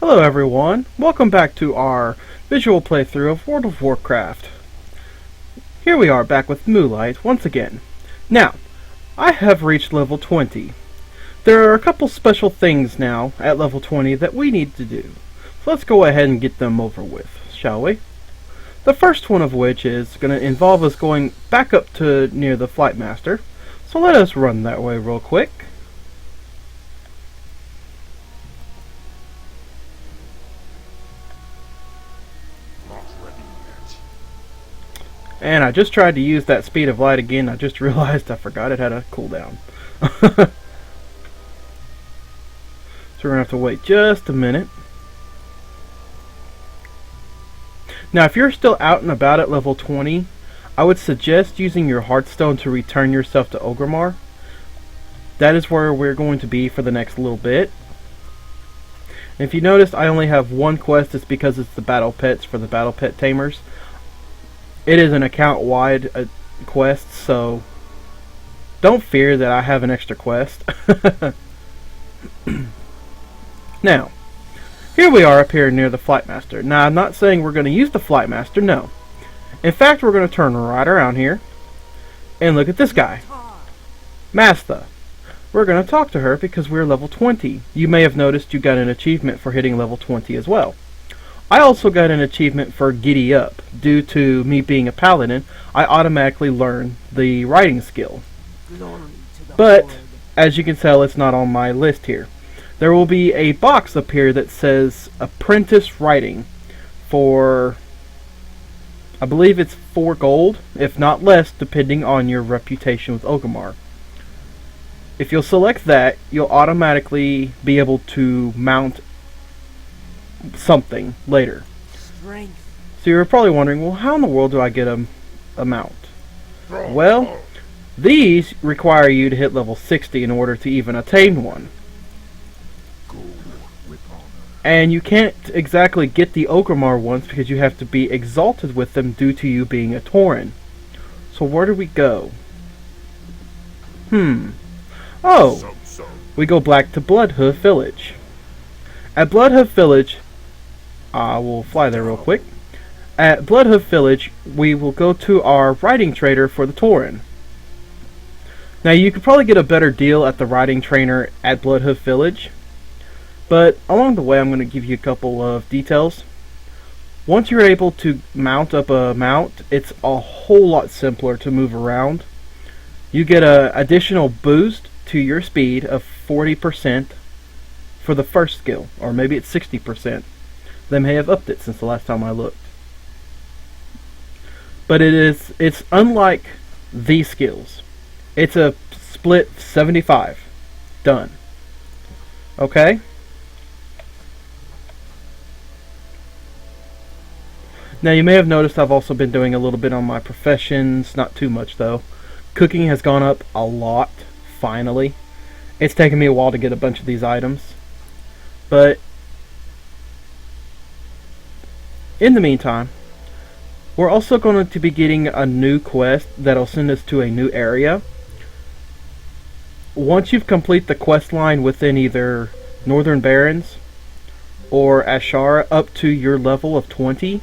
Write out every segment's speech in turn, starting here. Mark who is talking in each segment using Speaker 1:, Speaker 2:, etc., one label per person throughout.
Speaker 1: Hello everyone, welcome back to our visual playthrough of World of Warcraft. Here we are back with Moonlight once again. Now, I have reached level 20. There are a couple special things now at level 20 that we need to do. So let's go ahead and get them over with, shall we? The first one of which is going to involve us going back up to near the Flight Master. So let us run that way real quick. And I just tried to use that speed of light again. I just realized I forgot it had a cooldown. So we're going to have to wait just a minute. Now if you're still out and about at level 20, I would suggest using your Hearthstone to return yourself to Orgrimmar. That is where we're going to be for the next little bit. And if you notice, I only have one quest. It's because it's the Battle Pets for the Battle Pet Tamers. It is an account-wide quest, so don't fear that I have an extra quest. Now, here we are up here near the Flight Master. Now, I'm not saying we're going to use the Flight Master, no. In fact, we're going to turn right around here and look at this guy, Mastha. We're going to talk to her because we're level 20. You may have noticed you got an achievement for hitting level 20 as well. I also got an achievement for Giddy Up. Due to me being a paladin, I automatically learned the writing skill. But, as you can tell, it's not on my list here. There will be a box up here that says Apprentice Writing for, I believe it's 4 gold, if not less, depending on your reputation with Orgrimmar. If you'll select that, you'll automatically be able to mount something later.
Speaker 2: Strength.
Speaker 1: So you're probably wondering, well, how in the world do I get a mount? Well, these require you to hit level 60 in order to even attain one. And you can't exactly get the Orgrimmar ones because you have to be exalted with them due to you being a Tauren. So where do we go? Oh, we go back to Bloodhoof Village. At Bloodhoof Village, we'll fly there real quick. At Bloodhoof Village, we will go to our writing trader for the Tauren. Now, you could probably get a better deal at the writing trainer at Bloodhoof Village, but along the way, I'm going to give you a couple of details. Once you're able to mount up a mount, it's a whole lot simpler to move around. You get an additional boost to your speed of 40% for the first skill, or maybe it's 60%. They may have upped it since the last time I looked. But it's unlike these skills. It's a split 75. Done. Okay? Now you may have noticed I've also been doing a little bit on my professions, not too much though. Cooking has gone up a lot, finally. It's taken me a while to get a bunch of these items. But in the meantime, we're also going to be getting a new quest that'll send us to a new area. Once you've complete the quest line within either Northern Barrens or Ashara up to your level of 20,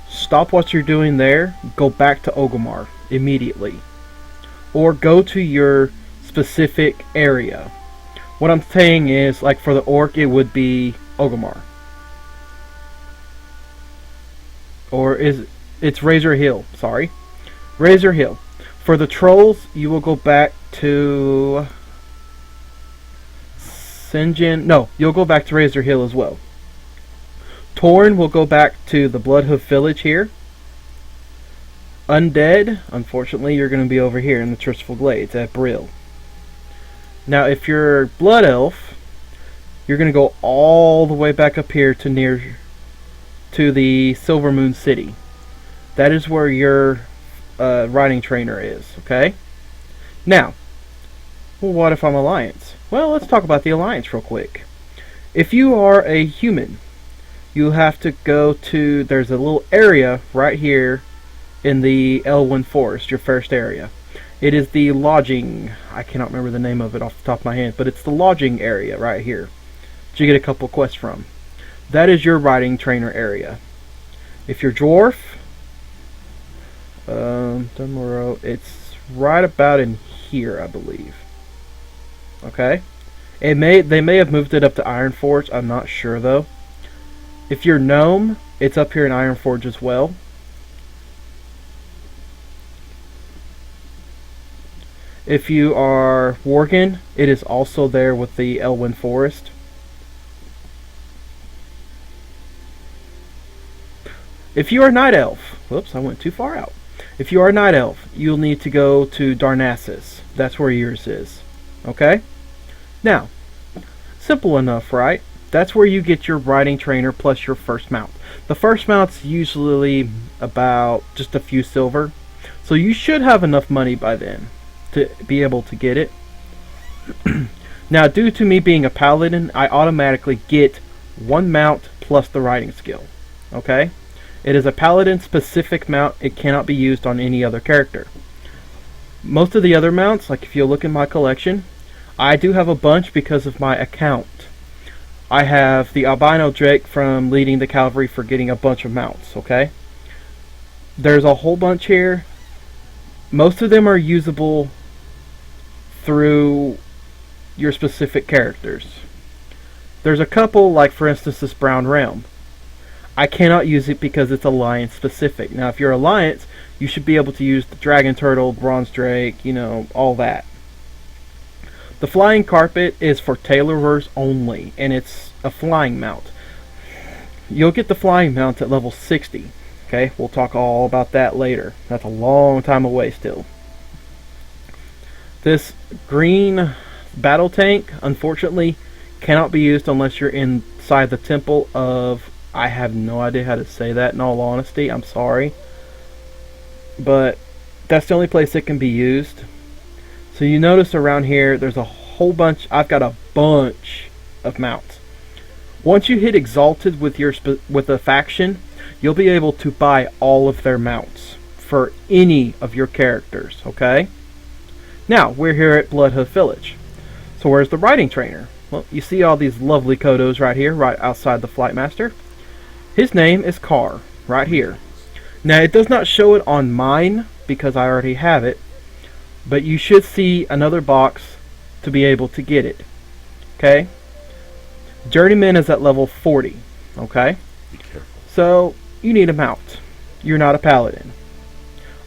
Speaker 1: stop what you're doing there, go back to Orgrimmar immediately. Or go to your specific area. What I'm saying is, like for the orc, it would be Orgrimmar. Or it's Razor Hill, sorry. Razor Hill. For the trolls, you will go back to Sinjin. No, you'll go back to Razor Hill as well. Tauren will go back to the Bloodhoof Village here. Undead, unfortunately, you're going to be over here in the Tristful Glades at Brill. Now, if you're Blood Elf, you're going to go all the way back up here to the Silver Moon City. That is where your riding trainer is, okay? Now, well, what if I'm Alliance? Well, let's talk about the Alliance real quick. If you are a human, you have to go to, there's a little area right here in the Elwyn Forest, your first area. It is the lodging, I cannot remember the name of it off the top of my head, but it's the lodging area right here that you get a couple quests from. that is your riding trainer area. If you're dwarf, Dunmore, it's right about in here, I believe. Okay, they may have moved it up to Ironforge. I'm not sure though. If you're gnome, it's up here in Ironforge as well. If you are Worgen, it is also there with the Elwyn Forest. If you are Night Elf, whoops, I went too far out. If you are Night Elf, you'll need to go to Darnassus. That's where yours is. Okay? Now, simple enough, right? That's where you get your riding trainer plus your first mount. The first mount's usually about just a few silver. So you should have enough money by then to be able to get it. Now, due to me being a paladin, I automatically get one mount plus the riding skill. Okay? It is a paladin specific mount. It cannot be used on any other character. Most of the other mounts, like if you look in my collection, I do have a bunch because of my account. I have the albino Drake from leading the cavalry for getting a bunch of mounts. Okay? There's a whole bunch here. Most of them are usable through your specific characters. There's a couple, like for instance this Brown Realm. I cannot use it because it's Alliance specific. Now if you're Alliance, you should be able to use the Dragon Turtle, Bronze Drake, you know, all that. The Flying Carpet is for tailorers only, and it's a flying mount. You'll get the flying mount at level 60. Okay, we'll talk all about that later. That's a long time away still. This green battle tank, unfortunately, cannot be used unless you're inside the temple of... I have no idea how to say that in all honesty. I'm sorry. But that's the only place it can be used. So you notice around here, there's a whole bunch... I've got a bunch of mounts. Once you hit Exalted with a faction, you'll be able to buy all of their mounts for any of your characters, okay? Now, we're here at Bloodhoof Village. So where's the riding trainer? Well, you see all these lovely Kodos right here, right outside the Flightmaster. His name is Carr, right here. Now, it does not show it on mine, because I already have it, but you should see another box to be able to get it, okay? Journeyman is at level 40, okay?
Speaker 2: Be careful.
Speaker 1: So, you need a mount. You're not a paladin.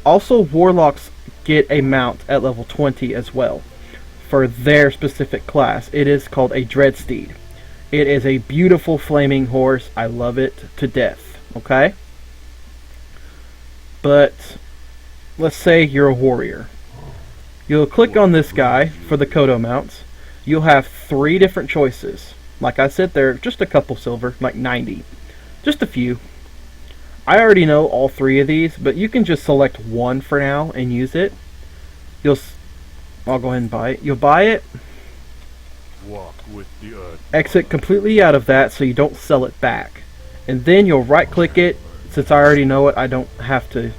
Speaker 1: Also, warlocks get a mount at level 20 as well for their specific class. It is called a Dreadsteed. It is a beautiful flaming horse. I love it to death. Okay? But let's say you're a warrior. You'll click on this guy for the Kodo mounts. You'll have 3 different choices. Like I said, they're just a couple silver, like 90. Just a few. I already know all 3 of these, but you can just select one for now and use it. I'll go ahead and buy it. You'll buy it.
Speaker 2: Walk with the earth.
Speaker 1: Exit completely out of that so you don't sell it back. And then you'll right click it. Since I already know it, I don't have to.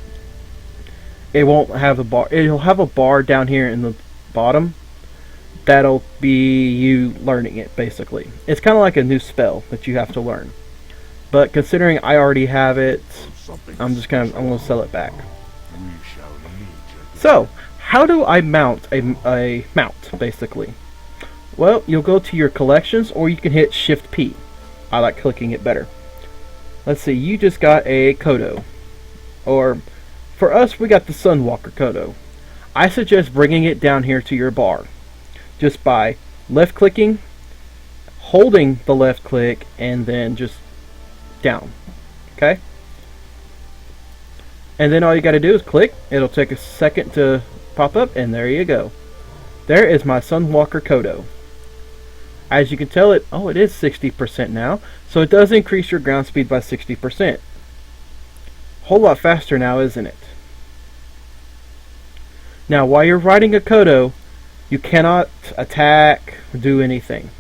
Speaker 1: It won't have a bar. It'll have a bar down here in the bottom. That'll be you learning it, basically. It's kind of like a new spell that you have to learn. But considering I already have it, I'm gonna sell it back. So, how do I mount a mount, basically? Well, you'll go to your collections, or you can hit Shift P. I like clicking it better. Let's see, you just got a Kodo. Or, for us, we got the Sunwalker Kodo. I suggest bringing it down here to your bar. Just by left-clicking, holding the left click, and then just down. Okay? And then all you gotta do is click. It'll take a second to pop up, and there you go. There is my Sunwalker Kodo. As you can tell, it is 60% now, so it does increase your ground speed by 60%. Whole lot faster now, isn't it? Now, while you're riding a Kodo, you cannot attack or do anything.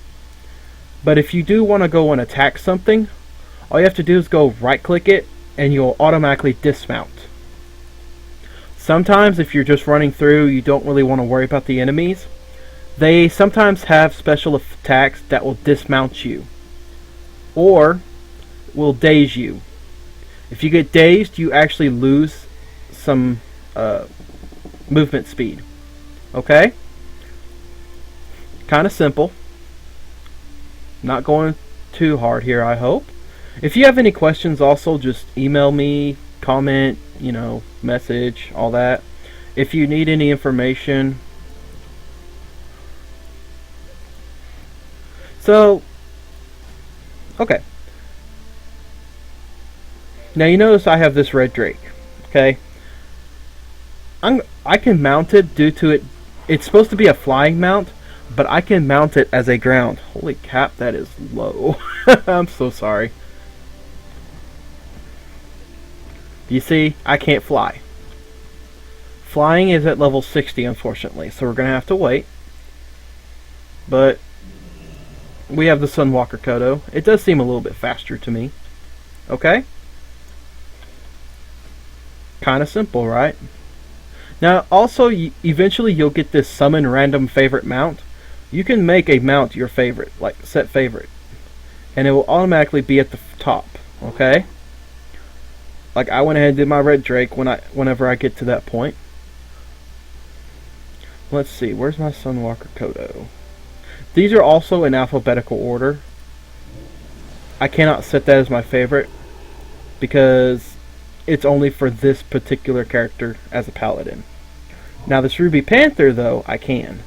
Speaker 1: But if you do want to go and attack something, all you have to do is go right click it and you'll automatically dismount. Sometimes if you're just running through, you don't really want to worry about the enemies. They sometimes have special attacks that will dismount you. Or will daze you. If you get dazed, you actually lose some movement speed. Okay? Kind of simple. Not going too hard here, I hope. If you have any questions, also just email me, comment, message, all that. If you need any information. So, okay. Now you notice I have this red drake. Okay? I can mount it due to it's supposed to be a flying mount, but I can mount it as a ground. Holy cap, that is low. I'm so sorry. You see, I can't fly. Flying is at level 60, unfortunately, so we're going to have to wait. But we have the Sunwalker Kodo. It does seem a little bit faster to me. Okay? Kind of simple, right? Now, also, eventually you'll get this summon random favorite mount. You can make a mount your favorite, like set favorite, and it will automatically be at the top. Okay? Like I went ahead and did my red drake whenever I get to that point. Let's see, where's my Sunwalker Kodo? These are also in alphabetical order. I cannot set that as my favorite because it's only for this particular character as a paladin. Now this Ruby Panther though, I can.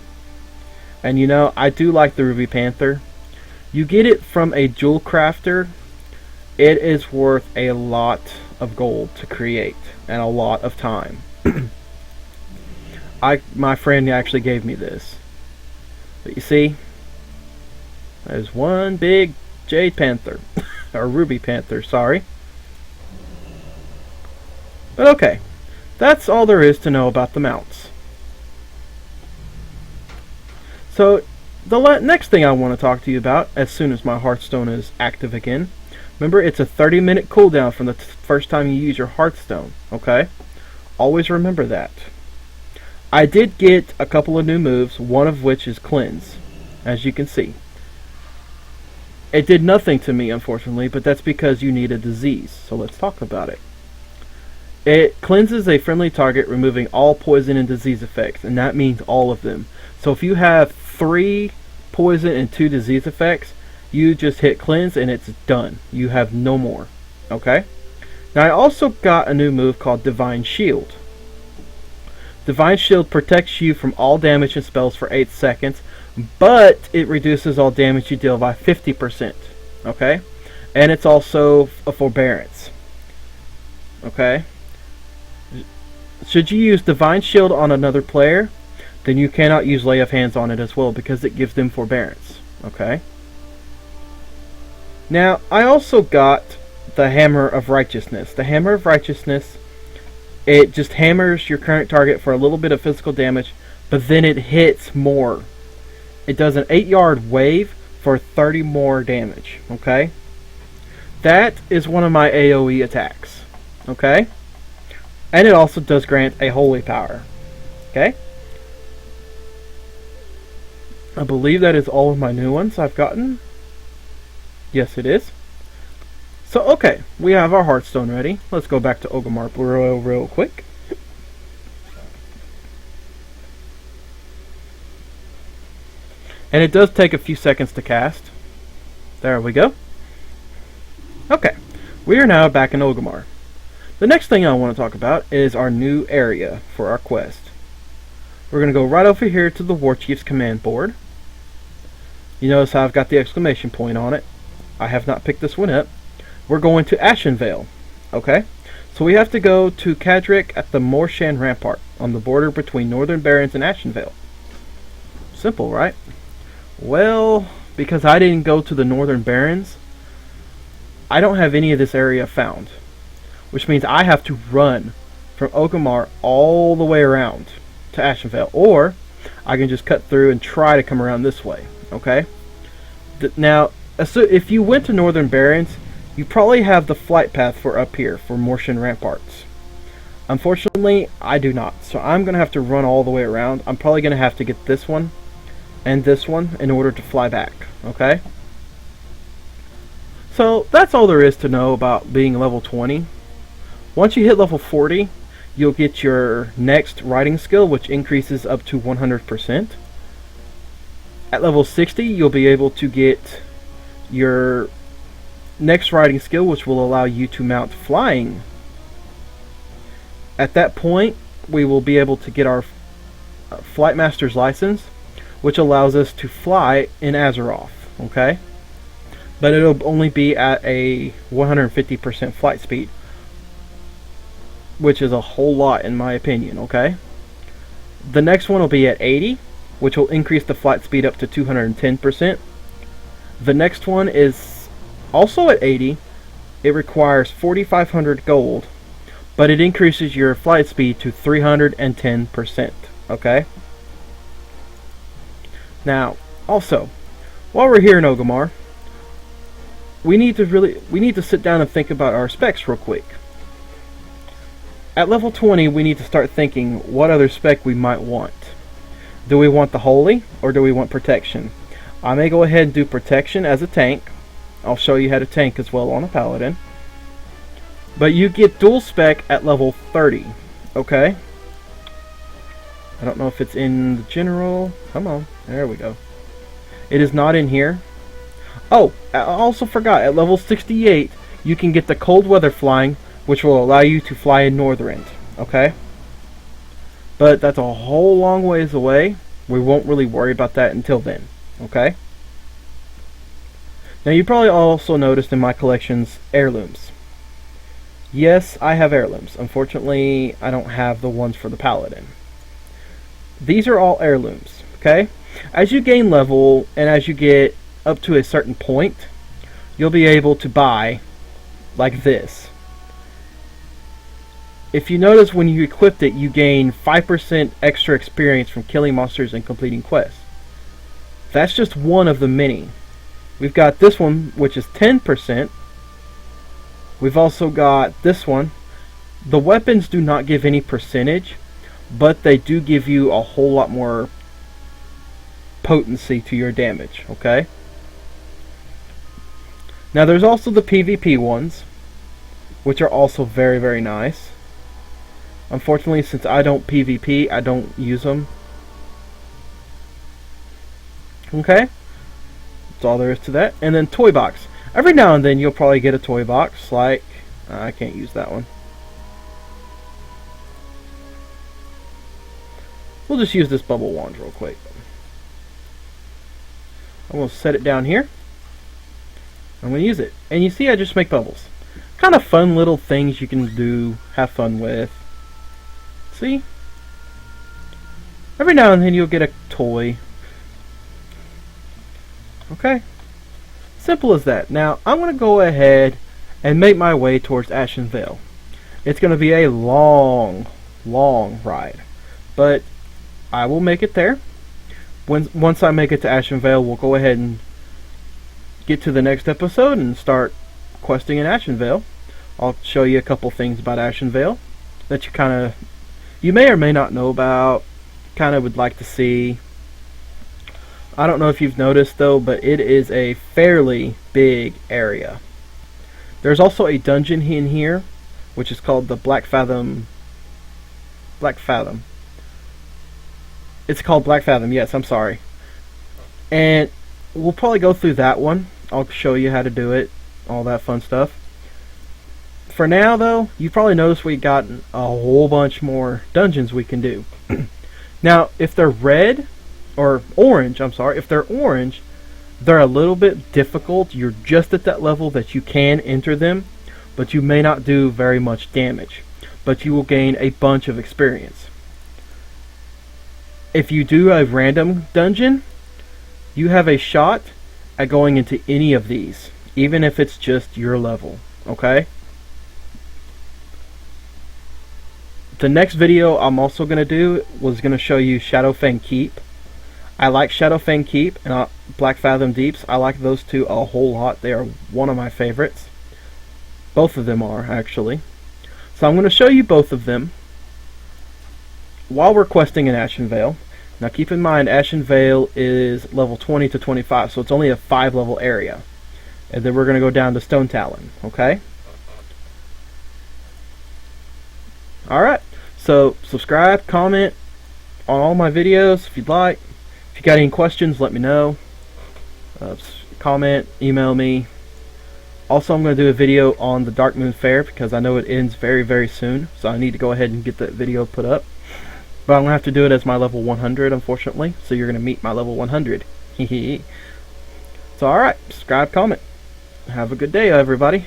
Speaker 1: And I do like the Ruby Panther. You get it from a jewel crafter. It is worth a lot of gold to create and a lot of time. My friend actually gave me this. But you see, there's one big Jade Panther. Or Ruby Panther, sorry. But okay, that's all there is to know about the mounts. So, the next thing I want to talk to you about, as soon as my Hearthstone is active again, remember it's a 30-minute cooldown from the first time you use your Hearthstone, okay? Always remember that. I did get a couple of new moves, one of which is Cleanse, as you can see. It did nothing to me, unfortunately, but that's because you need a disease, so let's talk about it. It cleanses a friendly target, removing all poison and disease effects, and that means all of them. So if you have 3 poison and 2 disease effects, you just hit cleanse and it's done. You have no more. Okay? Now I also got a new move called Divine Shield. Divine Shield protects you from all damage and spells for 8 seconds, but it reduces all damage you deal by 50%. Okay? And it's also a forbearance. Okay? Should you use Divine Shield on another player, then you cannot use Lay of Hands on it as well because it gives them forbearance. Okay? Now, I also got the Hammer of Righteousness. The Hammer of Righteousness, it just hammers your current target for a little bit of physical damage, but then it hits more. It does an 8-yard wave for 30 more damage. Okay? That is one of my AoE attacks. Okay? And it also does grant a holy power. Okay? I believe that is all of my new ones I've gotten. Yes, it is. So, okay, we have our Hearthstone ready. Let's go back to Orgrimmar real quick. And it does take a few seconds to cast. There we go. Okay, we are now back in Orgrimmar. The next thing I want to talk about is our new area for our quest. We're going to go right over here to the War Chief's command board. You notice how I've got the exclamation point on it. I have not picked this one up. We're going to Ashenvale. Okay? So we have to go to Cadric at the Morshan Rampart on the border between Northern Barrens and Ashenvale. Simple, right? Well, because I didn't go to the Northern Barrens, I don't have any of this area found. Which means I have to run from Orgrimmar all the way around to Ashenvale. Or I can just cut through and try to come around this way. Okay? Now, so if you went to Northern Barrens, you probably have the flight path for up here, for Morshan Ramparts. Unfortunately, I do not. So I'm going to have to run all the way around. I'm probably going to have to get this one and this one in order to fly back. Okay? So that's all there is to know about being level 20. Once you hit level 40, you'll get your next writing skill, which increases up to 100%. At level 60, you'll be able to get your next writing skill, which will allow you to mount flying. At that point, we will be able to get our Flight Master's license, which allows us to fly in Azeroth, okay? But it'll only be at a 150% flight speed, which is a whole lot in my opinion, okay? The next one will be at 80, which will increase the flight speed up to 210%. The next one is also at 80. It requires 4,500 gold, but it increases your flight speed to 310%, okay? Now, also, while we're here in Orgrimmar, we need to sit down and think about our specs real quick. At level 20, we need to start thinking what other spec we might want. Do we want the Holy, or do we want Protection? I may go ahead and do Protection as a tank. I'll show you how to tank as well on a Paladin. But you get dual spec at level 30, okay? I don't know if it's in the general. Come on, there we go. It is not in here. Oh, I also forgot, at level 68, you can get the Cold Weather Flying, which will allow you to fly in Northrend, okay? But that's a whole long ways away. We won't really worry about that until then, okay? Now, you probably also noticed in my collections heirlooms. Yes, I have heirlooms. Unfortunately, I don't have the ones for the Paladin. These are all heirlooms, okay? As you gain level and as you get up to a certain point, you'll be able to buy like this. If you notice, when you equipped it, you gain 5% extra experience from killing monsters and completing quests. That's just one of the many. We've got this one, which is 10%. We've also got this one. The weapons do not give any percentage, but they do give you a whole lot more potency to your damage, okay? Now there's also the PvP ones, which are also very, very nice. Unfortunately, since I don't PvP, I don't use them. Okay? That's all there is to that. And then toy box. Every now and then you'll probably get a toy box, like... I can't use that one. We'll just use this bubble wand real quick. I'm going to set it down here. I'm going to use it. And you see, I just make bubbles. Kind of fun little things you can do, have fun with. See? Every now and then you'll get a toy. Okay? Simple as that. Now, I'm going to go ahead and make my way towards Ashen Vale. It's going to be a long, long ride. But I will make it there. Once I make it to Ashen Vale, we'll go ahead and get to the next episode and start questing in Ashen Vale. I'll show you a couple things about Ashen Vale that you may or may not know about, kind of would like to see. I don't know if you've noticed though, but it is a fairly big area. There's also a dungeon in here, which is called the Black Fathom. It's called Black Fathom, yes, I'm sorry. And we'll probably go through that one. I'll show you how to do it, all that fun stuff. For now, though, you probably noticed we got a whole bunch more dungeons we can do. Now, if they're red, or orange, I'm sorry, if they're orange, they're a little bit difficult. You're just at that level that you can enter them, but you may not do very much damage. But you will gain a bunch of experience. If you do a random dungeon, you have a shot at going into any of these, even if it's just your level, okay? The next video I'm also going to do was going to show you Shadowfang Keep. I like Shadowfang Keep and Black Fathom Deeps. I like those two a whole lot. They are one of my favorites. Both of them are, actually. So I'm going to show you both of them while we're questing in Ashen Vale. Now keep in mind, Ashen Vale is level 20 to 25, so it's only a 5-level area. and then we're going to go down to Stone Talon, okay? Alright, so subscribe, comment on all my videos if you'd like. If you got any questions, let me know. Comment, email me. Also, I'm going to do a video on the Darkmoon Faire because I know it ends very, very soon, so I need to go ahead and get that video put up. But I'm going to have to do it as my level 100, unfortunately, so you're going to meet my level 100. So alright, subscribe, comment. Have a good day, everybody.